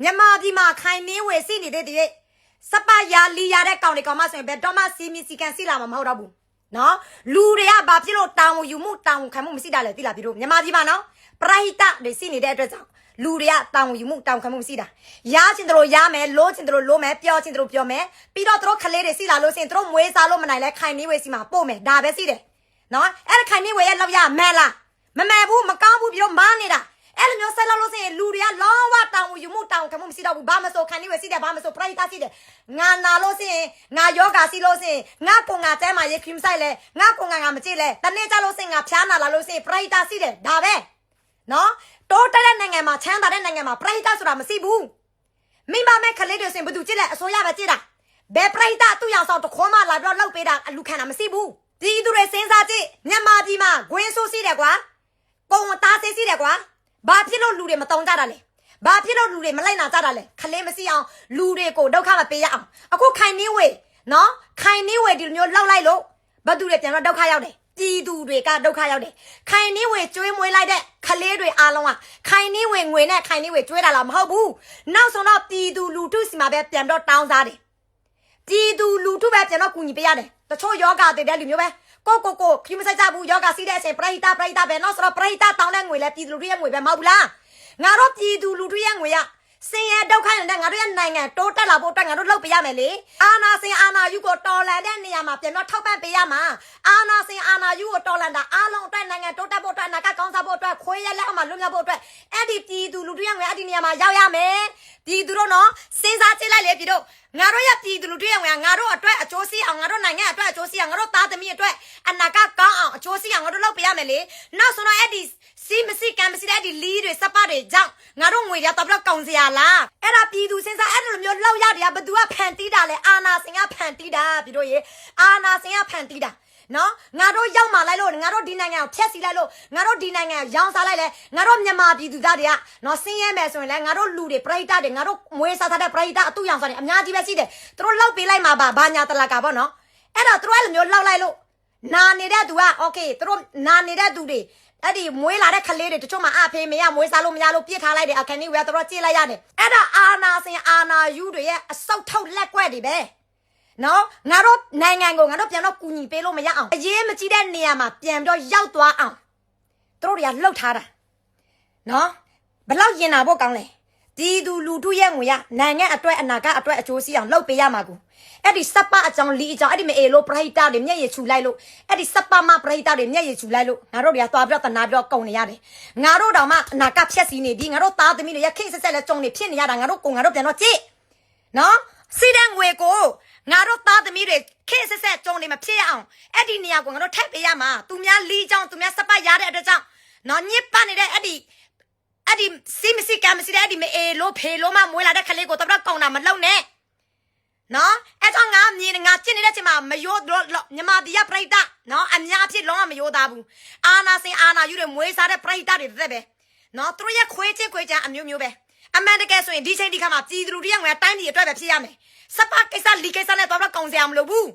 မြန်မာပြည်မှာခိုင်နှင်းဝယ်စီနေတဲ့တည်းစပယာလီရတဲ့ကောင်တွေကောင်မဆိုရင်ဘယ်တော့မှစီမီစီကန်စီလာမှာမဟုတ်တော့ဘူးနော်လူတွေကဘာဖြစ်လို့တောင်းယူမှုတောင်းခံမှုမရှိတာလဲသိလားပြည်တို့မြန်မာပြည်မှာနော်ပရိဟိတတွေစီနေတဲ့အတွက်ကြောင့်လူတွေကတောင်းယူမှုတောင်းခံမှုမရှိတာရချင်တယ်လို့ရမယ်လို့ချင်တယ်လို့လို့မယ်ပြောချင်တယ်လို့ပြောမယ်ပြီးတော့တို့ခလေးတွေစီလာလို့စင်တို့မွေးစားလို့မနိုင်လဲခိုင်နှင်းဝယ်စီမှာပို့မယ်ဒါပဲစီတယ်နော်အဲ့ဒါခိုင်နှင်းဝယ်ရဲ့လောက်ရမဲလားမမဲဘူးမကောင်းဘူးပြည်တို့မားနေတာအဲ့လိုမျိုးဆက်လောက်လို့ဆိုရင်လူတွေကလောဝတောင်းယူမှုတောင်းခံမှုမရှိတော့ဘူးဘာမဆိုခိုင်နေဝစီတယ်ဘာမဆိုပရိသတ်စီတယ်ငါနာလို့ဆိုရင်ငါယောဂါစီလို့ဆိုရင်ငါကိုငါတဲမှာရေခင်းဆိုင်လဲငါကိုငါမကြည့်လဲတနေ့ကြလို့ဆိုရင်ငါဖျားနာလာလို့ဆိုရင်ပရိသတ်စီတယ်ဒါပဲနော်တိုးတက်တဲ့နိုင်ငံမှာချမ်းသာတဲ့နိုင်ငံမှာပရိသတ်ဆိုတာမရှိဘူးမိမမဲ့ခလေးတွေဆိုရင်ဘယ်သူကြည့်လဲအစိုးရပဲကြည့်တာဘယ်ပရိသတ်သူ့ရောင်ဆောင်တခွန်းမှလာပြီးတော့လောက်ပေးတာအလူခံတာမရှိဘူးဒီသူတွေစဉ်းစားကြည့်မြန်မာပြည်မှာဂွင်းဆိုးစီတယ်ကွာကုံသားစေးစီတယ်ကွာဘာဖြစ်လို့လူတွေမတုံကြတာလဲဘာဖြစ်လို့လူတွေမလိုက်နာကြတာလဲခလေးမရှိအောင်လူတွေကိုဒုက္ခမပေးရအောင်အခုခိုင်နှင်းဝေနော်ခိုင်နှင်းဝေဒီလိုမျိုးလောက်လိုက်လို့ဘာသူတွေပြန်တော့ဒုက္ခရောက်တယ်ပြည်သူတွေကဒုက္ခရောက်တယ်ခိုင်နှင်းဝေကျွေးမွေးလိုက်တဲ့ခလေးတွေအားလုံးကခိုင်နှင်းဝေငွေနဲ့ခိုင်နှင်းဝေကျွေးတာလားမဟုတ်ဘူးနောက်ဆုံးတော့ပြည်သူလူထုစီမှာပဲပြန်တော့တောင်းစားတယ်ပြည်သူလူထုပဲပြန်တော့ကူညီပေးရတယ်တချို့ယောဂတဲ့လူမျိုးပဲကိုခီးမဆိုင်ကြဘူးယောဂစီတဲ့အချိန်ပရိဟိတပဲနော်ဆိုတော့ပရိဟိတတောင်းတဲ့ငွေလဲပြည်သူလူထုရဲ့ငွေပဲမဟုတ်ဘူးလားငါတို့ပြည်သူလူထုရဲ့ငွေရစင်ရဒုက္ခနဲ့ငါတို့ရဲ့နိုင်ငံတိုးတက်လာဖို့အတွက်ငါတို့လုပ်ပေးရမယ်လေအာနာစင်အာနာယူကိုတော်လန်တဲ့နေရာမှာပြန်တော့ထောက်ပံ့ပေးရမှာအာနာစင်အာနာယူကိုတော်လန်တာအားလုံးအတွက်နိုင်ငံတိုးတက်ဖို့အတွက်နာကကောင်းစားဖို့အတွက်ခွေးရလက်အမှလွတ်မြောက်ဖို့အတွက်အဲ့ဒီပြည်သူလူထုရဲ့ငွေအဲ့ဒီနေရာမှာရောက်ရမယ်ပြည်သူတို့နော်စဉ်းစားကြည့်လိုက်လေပြည်တို့ငါတို့ရပြည်သူလူထုရဲ့ငွေငါတို့အတွက်အကျိုးစီးအောင်ငါတို့နိုင်ငံအတွက်အကျိုးစီးအောင်ငါတို့သားသမီးအတွက်အနာကကောင်းအောင်အကျိုးစီးအောင်ငါတို့လုပ်ပေးရမယ်လေနောက်ဆုံးတော့အဲ့ဒီစီမရှိကံမရှိတဲ့အဲ့ဒီလီးတွေစပတ်တွေကြောင့်ငါတို့ငွေရတော့ဘလို့ကောင်းစရာလားအဲ့ဒါပြည်သူစဉ်းစားအဲ့လိုမျိုးလောက်ရတရားဘသူကဖန်တီးတာလဲအာနာစင်ကဖန်တီးတာပြည်တို့ရေအာနာစင်ကဖန်တီးတာနော်ငါတို့ရောက်มาလိုက်လို့ငါတို့ဒီနိုင်ငံကိုဖျက်ဆီးလိုက်လို့ငါတို့ဒီနိုင်ငံကိုရောင်းစားလိုက်လဲငါတို့မြန်မာပြည်သူသားတွေကနော်ဆင်းရဲမယ်ဆိုရင်လဲငါတို့လူတွေပရိသတ်တွေငါတို့မွေးစားထားတဲ့ပရိသတ်အတူရောင်စားတွေအများကြီးပဲရှိတယ်သူတို့လောက်ပေးလိုက်မှာပါဘာညာတလကပေါ့နော်အဲ့တော့သူတို့အဲ့လိုမျိုးလောက်လိုက်လို့နာနေတဲ့သူကโอเคသူတို့နာနေတဲ့သူတွေအဲ့ဒီမွေးလာတဲ့ခလေးတွေတချို့မှအဖေမရမွေးစားလို့မရလို့ပြစ်ထားလိုက်တယ်အခန်းကြီးဝယ်သူတို့ကြည့်လိုက်ရတယ်အဲ့ဒါအာနာစင်အာနာယူတွေရဲ့အစုပ်ထုတ်လက်ကွက်တွေပဲနော်ငါတို့နိုင်ငံကိုငါတို့ပြန်တော့ကူညီပေးလို့မရအောင်အရေးမကြီးတဲ့နေရာမှာပြန်တော့ရောက်သွားအောင်တို့တွေကလှုပ်ထားတာနော်ဘလောက်ရင်နာဖို့ကောင်းလဲဒီသူလူထုရဲ့ငွေရနိုင်ငံအတွက်အနာဂတ်အတွက်အကျိုးစီးအောင်လှုပ်ပေးရမှာကူအဲ့ဒီစပအကြောင်းလီအကြောင်းအဲ့ဒီမအေလို့ပရိဟိတတွေမျက်ရည်ချူလိုက်လို့အဲ့ဒီစပမပရိဟိတတွေမျက်ရည်ချူလိုက်လို့ငါတို့တွေကသွားပြီးတော့တနာပြီးတော့ကုန်နေရတယ်ငါတို့တောင်မှအနာဂတ်ဖြက်စီနေပြီငါတို့သားသမီးတွေရခိဆက်ဆက်လဲကြုံနေဖြစ်နေရတာငါတို့ပြန်တော့ကြည့်နော်စီတဲ့ငွေကိုငါတို့သားသမီးတွေခေတ်ဆက်ဆက်ကြုံနေမဖြစ်ရအောင်အဲ့ဒီနေရာကိုငါတို့ထပ်ပေးရမှာသူများလီးကြောင်းသူများစပတ်ရတဲ့အတွက်ကြောင့်နော်ညစ်ပတ်နေတဲ့အဲ့ဒီစီမစီကံမစီတဲ့အဲ့ဒီမအေလို့ဖေလို့မှမွေးလာတဲ့ခလေးကိုတော့ကောင်းတာမလုံနဲ့နော်အဲ့တော့ငါမြင်ငါကျင့်နေတဲ့ချိန်မှာမယိုးမြန်မာပြည်ကပြိတ္တနော်အများအဖြစ်လုံးဝမယိုးသားဘူးအာနာစင်အာနာယူတွေမွေးစားတဲ့ပြိတ္တတွေတက်ပဲနော်သူတို့ရဲ့ခွေးချင်အမျိုးမျိုးပဲအမှန်တကယ်ဆိုရင်ဒီချိန်ဒီခါမှာပြည်သူလူထုရဲ့ငွေတိုင်းပြည်အတွက်ပဲဖြစ်ရမယ်စပကိစ္စလီကိစ္စနဲ့တော့ကောင်းစရာမလိုဘူး